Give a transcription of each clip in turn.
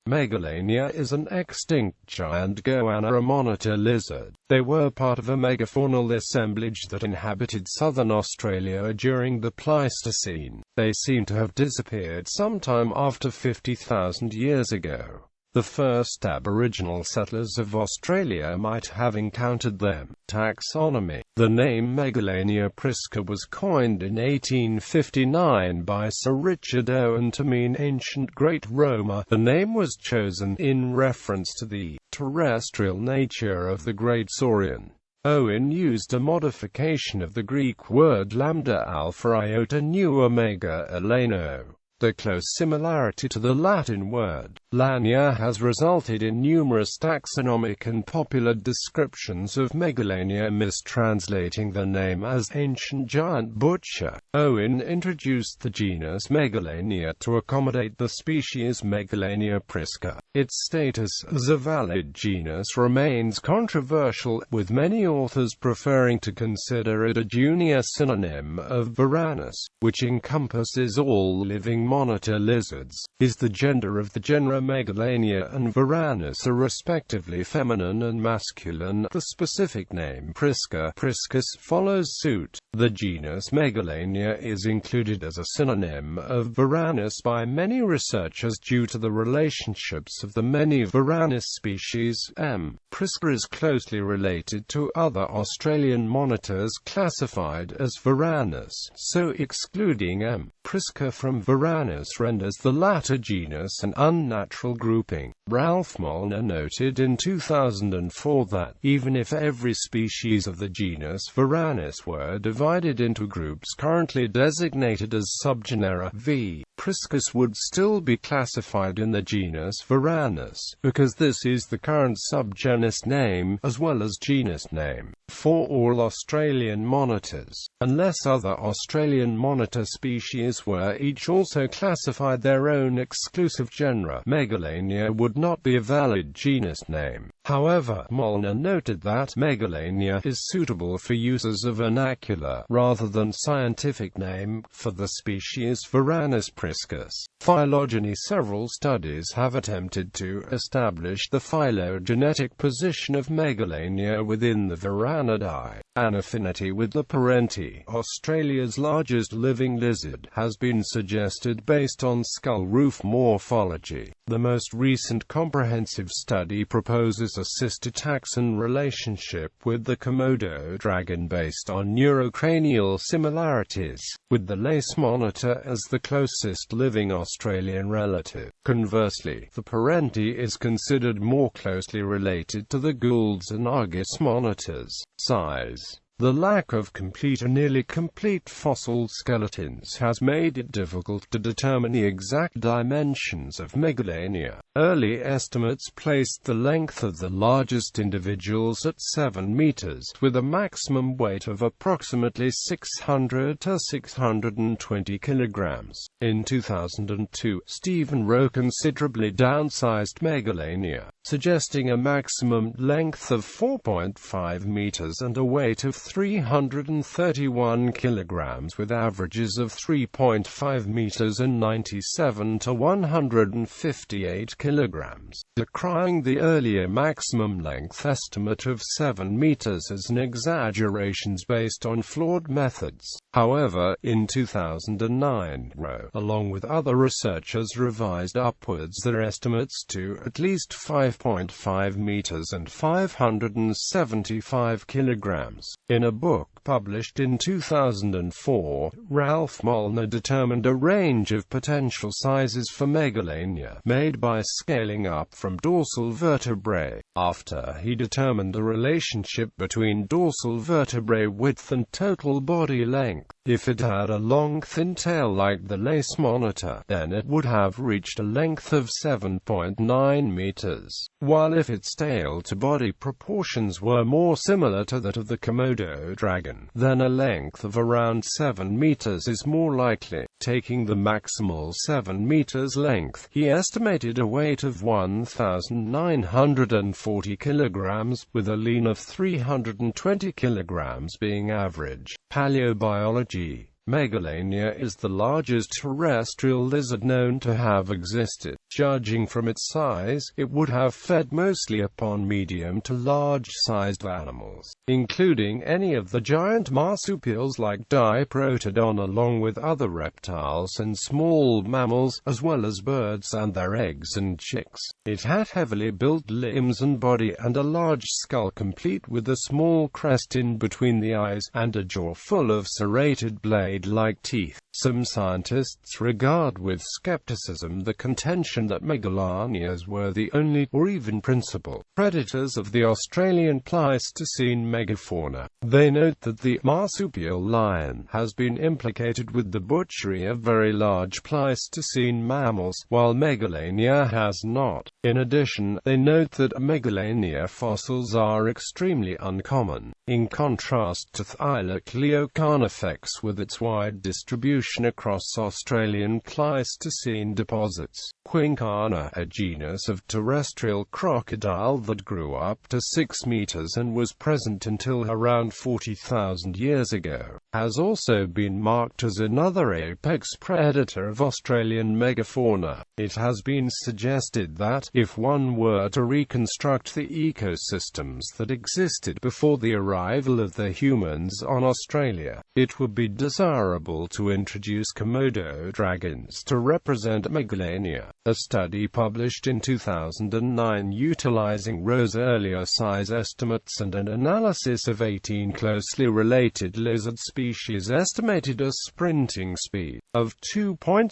Megalania is an extinct giant goanna, a monitor lizard. They were part of a megafaunal assemblage that inhabited southern Australia during the Pleistocene. They seem to have disappeared sometime after 50,000 years ago. The first aboriginal settlers of Australia might have encountered them. Taxonomy. The name Megalania prisca was coined in 1859 by Sir Richard Owen to mean ancient Great Roma. The name was chosen in reference to the terrestrial nature of the Great Saurian. Owen used a modification of the Greek word lambda alpha iota nu omega eleno. The close similarity to the Latin word lania has resulted in numerous taxonomic and popular descriptions of Megalania mistranslating the name as ancient giant butcher. Owen introduced the genus Megalania to accommodate the species Megalania prisca. Its status as a valid genus remains controversial, with many authors preferring to consider it a junior synonym of Varanus, which encompasses all living monitor lizards. Is the gender of the genera Megalania and Varanus are respectively feminine and masculine. The specific name priscus follows suit. The genus Megalania is included as a synonym of Varanus by many researchers due to the relationships of the many Varanus species. M. prisca is closely related to other Australian monitors classified as Varanus, so excluding M. prisca from Varanus renders the latter genus an unnatural grouping. Ralph Molnar noted in 2004 that, even if every species of the genus Varanus were divided into groups currently designated as subgenera V, priscus would still be classified in the genus Varanus, because this is the current subgenus name, as well as genus name, for all Australian monitors, unless other Australian monitor species were each also classified their own exclusive genera. Megalania would not be a valid genus name. However, Molnar noted that Megalania is suitable for use as a vernacular, rather than scientific name, for the species Varanus priscus. Phylogeny. Several studies have attempted to establish the phylogenetic position of Megalania within the Varanidae. An affinity with the parenti, Australia's largest living lizard, has been suggested based on skull roof morphology. The most recent comprehensive study proposes a sister-taxon relationship with the Komodo dragon based on neurocranial similarities, with the lace monitor as the closest living Australian relative. Conversely, the parenti is considered more closely related to the Gould's and Argus monitors. Size. The lack of complete or nearly complete fossil skeletons has made it difficult to determine the exact dimensions of Megalania. Early estimates placed the length of the largest individuals at 7 meters, with a maximum weight of approximately 600 to 620 kilograms. In 2002, Stephen Rowe considerably downsized Megalania, suggesting a maximum length of 4.5 meters and a weight of 331 kilograms, with averages of 3.5 meters and 97 to 158 kilograms, decrying the earlier maximum length estimate of 7 meters as an exaggeration based on flawed methods. However, in 2009, Rowe, along with other researchers, revised upwards their estimates to at least 5.5 meters and 575 kilograms. In a book published in 2004, Ralph Molnar determined a range of potential sizes for Megalania, made by scaling up from dorsal vertebrae. After he determined the relationship between dorsal vertebrae width and total body length, if it had a long thin tail like the lace monitor, then it would have reached a length of 7.9 meters, while if its tail-to-body proportions were more similar to that of the Komodo dragon, then a length of around 7 meters is more likely. Taking the maximal 7 meters length, he estimated a weight of 1,940 kilograms, with a lean of 320 kilograms being average. Paleobiology. Megalania is the largest terrestrial lizard known to have existed. Judging from its size, it would have fed mostly upon medium to large-sized animals, including any of the giant marsupials like Diprotodon, along with other reptiles and small mammals, as well as birds and their eggs and chicks. It had heavily built limbs and body and a large skull complete with a small crest in between the eyes, and a jaw full of serrated blade-like teeth. Some scientists regard with skepticism the contention that Megalanias were the only, or even principal, predators of the Australian Pleistocene megafauna. They note that the marsupial lion has been implicated with the butchery of very large Pleistocene mammals, while Megalania has not. In addition, they note that Megalania fossils are extremely uncommon. In contrast to Thylacoleo-Carnifex with its wide distribution across Australian Pleistocene deposits. Goanna, a genus of terrestrial crocodile that grew up to 6 meters and was present until around 40,000 years ago, has also been marked as another apex predator of Australian megafauna. It has been suggested that, if one were to reconstruct the ecosystems that existed before the arrival of the humans on Australia, it would be desirable to introduce Komodo dragons to represent Megalania. A study published in 2009 utilizing Rose's earlier size estimates and an analysis of 18 closely related lizard species estimated a sprinting speed of 2.6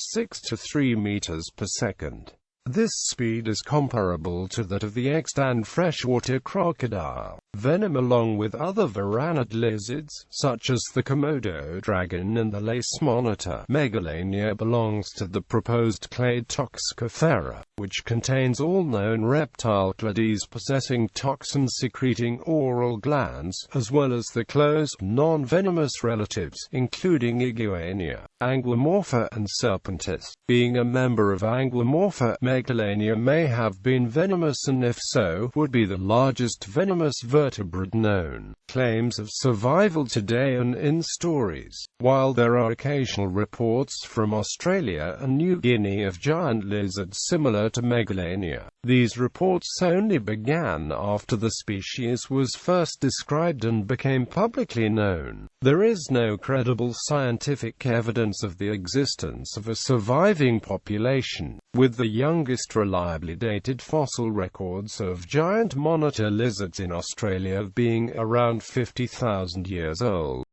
to 3 meters per second. This speed is comparable to that of the extant freshwater crocodile. Venom, along with other varanid lizards, such as the Komodo dragon and the lace monitor, Megalania belongs to the proposed clade Toxicifera, which contains all known reptile clades possessing toxin-secreting oral glands, as well as the close, non-venomous relatives, including Iguania, Anguimorpha and Serpentis. Being a member of Anguimorpha, Megalania may have been venomous, and if so, would be the largest venomous vertebrate known. Claims of survival today and in stories. While there are occasional reports from Australia and New Guinea of giant lizards similar to Megalania, these reports only began after the species was first described and became publicly known. There is no credible scientific evidence of the existence of a surviving population, with the youngest reliably dated fossil records of giant monitor lizards in Australia being around 50,000 years old.